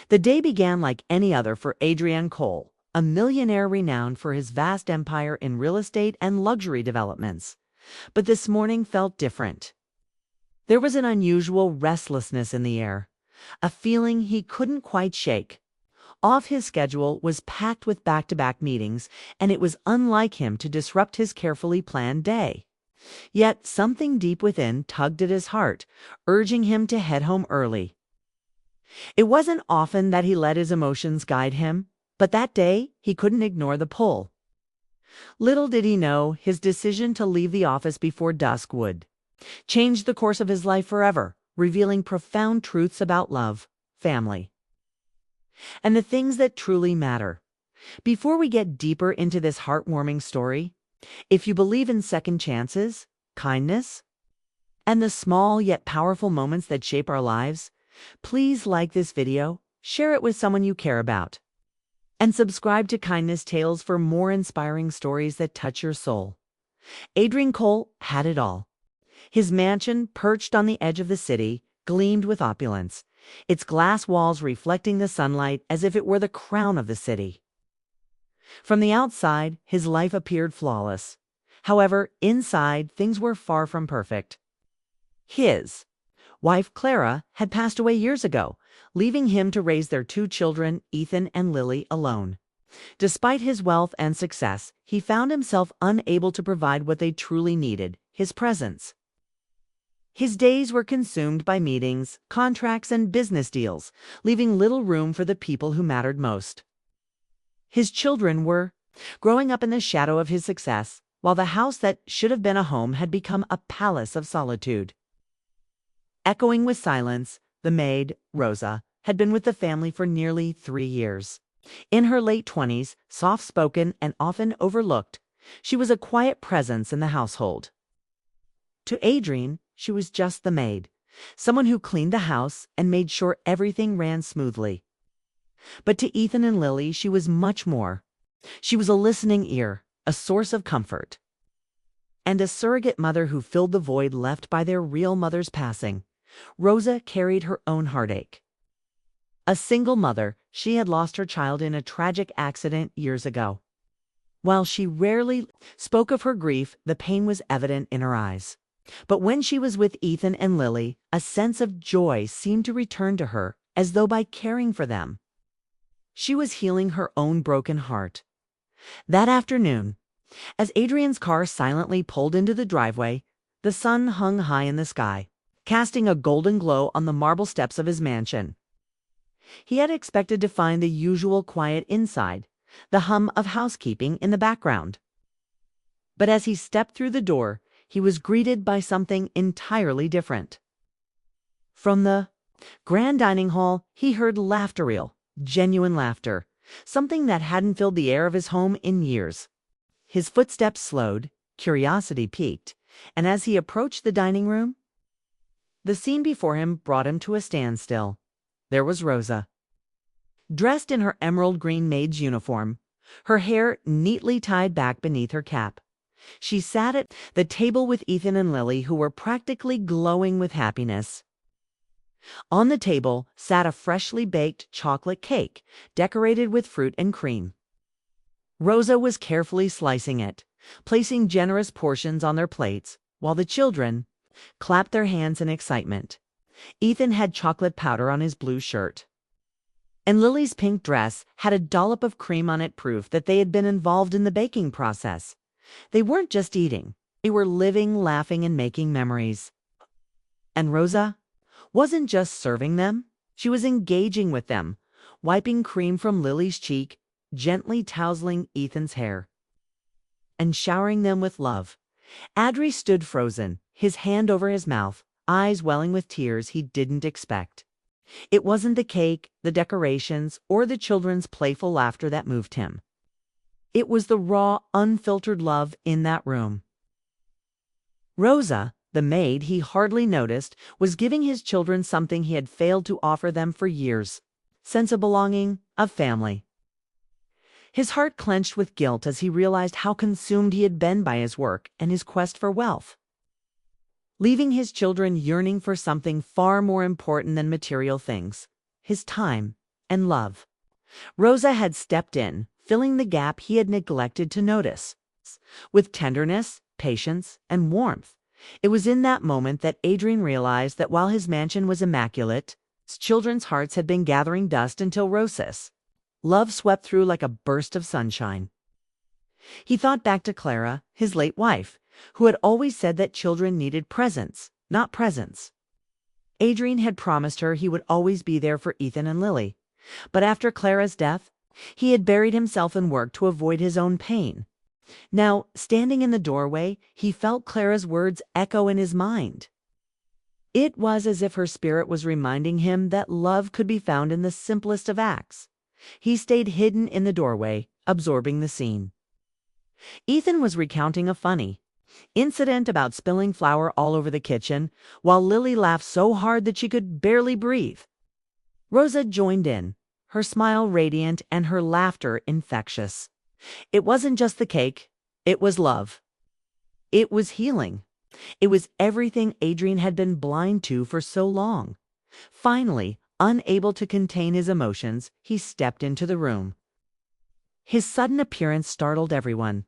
The day began like any other for Adrian Cole, a millionaire renowned for his vast empire in real estate and luxury developments. But this morning felt different. There was an unusual restlessness in the air, a feeling he couldn't quite shake. Off his schedule was packed with back-to-back meetings, and it was unlike him to disrupt his carefully planned day. Yet something deep within tugged at his heart, urging him to head home early. It wasn't often that he let his emotions guide him, but that day he couldn't ignore the pull. Little did he know his decision to leave the office before dusk would change the course of his life forever, revealing profound truths about love, family, and the things that truly matter. Before we get deeper into this heartwarming story, if you believe in second chances, kindness, and the small yet powerful moments that shape our lives, please like this video, share it with someone you care about, and subscribe to Kindness Tales for more inspiring stories that touch your soul. Adrian Cole had it all. His mansion, perched on the edge of the city, gleamed with opulence, its glass walls reflecting the sunlight as if it were the crown of the city. From the outside, his life appeared flawless. However, inside, things were far from perfect. His wife, Clara, had passed away years ago, leaving him to raise their two children, Ethan and Lily, alone. Despite his wealth and success, he found himself unable to provide what they truly needed: his presence. His days were consumed by meetings, contracts, and business deals, leaving little room for the people who mattered most. His children were growing up in the shadow of his success, while the house that should have been a home had become a palace of solitude. Echoing with silence, the maid, Rosa, had been with the family for nearly 3 years. In her late 20s, soft-spoken and often overlooked, she was a quiet presence in the household. To Adrian, she was just the maid, someone who cleaned the house and made sure everything ran smoothly. But to Ethan and Lily, she was much more. She was a listening ear, a source of comfort, and a surrogate mother who filled the void left by their real mother's passing. Rosa carried her own heartache. A single mother, she had lost her child in a tragic accident years ago. While she rarely spoke of her grief, the pain was evident in her eyes. But when she was with Ethan and Lily, a sense of joy seemed to return to her, as though by caring for them, she was healing her own broken heart. That afternoon, as Adrian's car silently pulled into the driveway, the sun hung high in the sky, casting a golden glow on the marble steps of his mansion. He had expected to find the usual quiet inside, the hum of housekeeping in the background. But as he stepped through the door, he was greeted by something entirely different. From the grand dining hall, he heard laughter, real, genuine laughter, something that hadn't filled the air of his home in years. His footsteps slowed, curiosity piqued, and as he approached the dining room, the scene before him brought him to a standstill. There was Rosa, dressed in her emerald green maid's uniform, her hair neatly tied back beneath her cap. She sat at the table with Ethan and Lily, who were practically glowing with happiness. On the table sat a freshly baked chocolate cake, decorated with fruit and cream. Rosa was carefully slicing it, placing generous portions on their plates, while the children clapped their hands in excitement. Ethan had chocolate powder on his blue shirt, and Lily's pink dress had a dollop of cream on it, proof that they had been involved in the baking process. They weren't just eating, they were living, laughing, and making memories. And Rosa wasn't just serving them, she was engaging with them, wiping cream from Lily's cheek, gently tousling Ethan's hair, and showering them with love. Adri stood frozen, his hand over his mouth, eyes welling with tears he didn't expect. It wasn't the cake, the decorations, or the children's playful laughter that moved him. It was the raw, unfiltered love in that room. Rosa, the maid, he hardly noticed, was giving his children something he had failed to offer them for years: sense of belonging, of family. His heart clenched with guilt as he realized how consumed he had been by his work and his quest for wealth, leaving his children yearning for something far more important than material things: his time, and love. Rosa had stepped in, filling the gap he had neglected to notice. With tenderness, patience, and warmth. It was in that moment that Adrian realized that while his mansion was immaculate, his children's hearts had been gathering dust until Rosa's love swept through like a burst of sunshine. He thought back to Clara, his late wife, who had always said that children needed presence, not presents. Adrian had promised her he would always be there for Ethan and Lily, but after Clara's death, he had buried himself in work to avoid his own pain. Now, standing in the doorway, he felt Clara's words echo in his mind. It was as if her spirit was reminding him that love could be found in the simplest of acts. He stayed hidden in the doorway, absorbing the scene. Ethan was recounting a funny incident about spilling flour all over the kitchen, while Lily laughed so hard that she could barely breathe. Rosa joined in, her smile radiant and her laughter infectious. It wasn't just the cake, it was love. It was healing. It was everything Adrian had been blind to for so long. Finally, unable to contain his emotions, he stepped into the room. His sudden appearance startled everyone.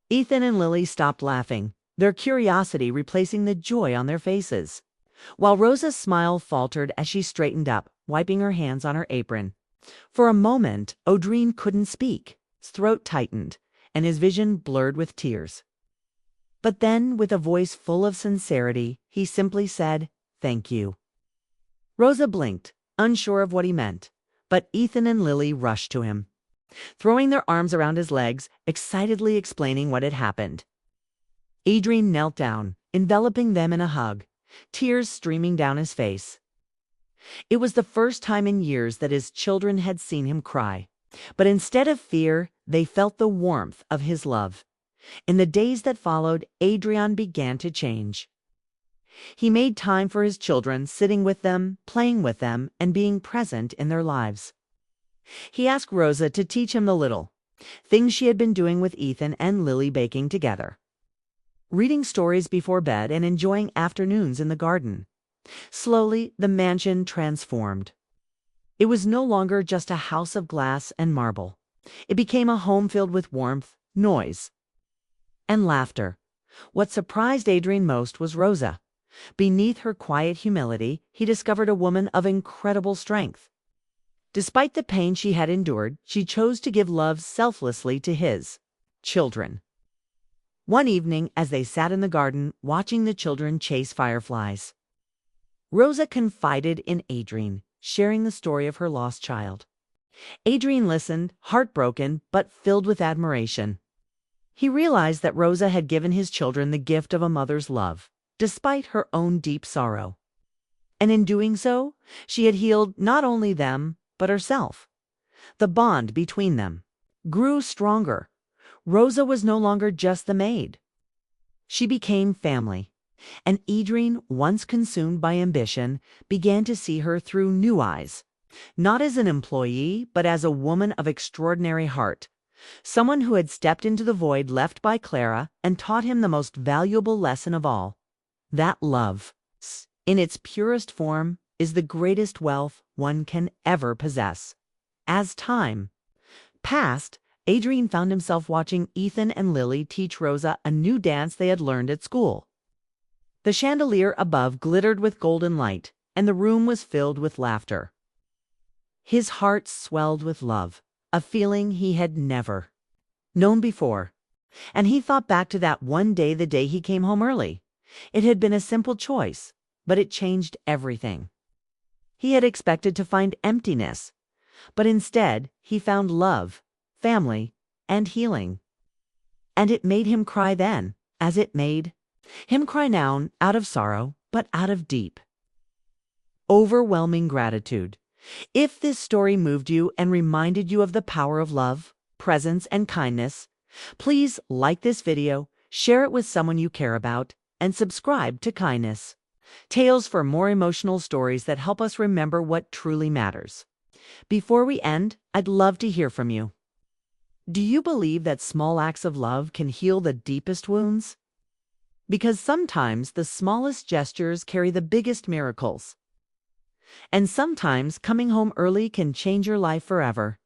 Ethan and Lily stopped laughing, their curiosity replacing the joy on their faces, while Rosa's smile faltered as she straightened up, wiping her hands on her apron. For a moment, Adrian couldn't speak. His throat tightened, and his vision blurred with tears. But then, with a voice full of sincerity, he simply said, "Thank you." Rosa blinked, unsure of what he meant, but Ethan and Lily rushed to him, throwing their arms around his legs, excitedly explaining what had happened. Adrian knelt down, enveloping them in a hug, tears streaming down his face. It was the first time in years that his children had seen him cry, but instead of fear, they felt the warmth of his love. In the days that followed, Adrian began to change. He made time for his children, sitting with them, playing with them, and being present in their lives. He asked Rosa to teach him the little things she had been doing with Ethan and Lily, baking together, reading stories before bed, and enjoying afternoons in the garden. Slowly, the mansion transformed. It was no longer just a house of glass and marble. It became a home filled with warmth, noise, and laughter. What surprised Adrian most was Rosa. Beneath her quiet humility, he discovered a woman of incredible strength. Despite the pain she had endured, she chose to give love selflessly to his children. One evening, as they sat in the garden, watching the children chase fireflies, Rosa confided in Adrian, sharing the story of her lost child. Adrian listened, heartbroken but filled with admiration. He realized that Rosa had given his children the gift of a mother's love, despite her own deep sorrow. And in doing so, she had healed not only them, but herself. The bond between them grew stronger. Rosa was no longer just the maid. She became family. And Adrian, once consumed by ambition, began to see her through new eyes, not as an employee, but as a woman of extraordinary heart, someone who had stepped into the void left by Clara and taught him the most valuable lesson of all, that love, in its purest form, is the greatest wealth one can ever possess. As time passed, Adrian found himself watching Ethan and Lily teach Rosa a new dance they had learned at school. The chandelier above glittered with golden light, and the room was filled with laughter. His heart swelled with love, a feeling he had never known before. And he thought back to that one day, the day he came home early. It had been a simple choice, but it changed everything. He had expected to find emptiness, but instead he found love, family, and healing. And it made him cry then, as it made him cry now, out of sorrow, but out of deep, overwhelming gratitude. If this story moved you and reminded you of the power of love, presence, and kindness, please like this video, share it with someone you care about, and subscribe to Kindness Tales for more emotional stories that help us remember what truly matters. Before we end, I'd love to hear from you. Do you believe that small acts of love can heal the deepest wounds? Because sometimes the smallest gestures carry the biggest miracles. And sometimes coming home early can change your life forever.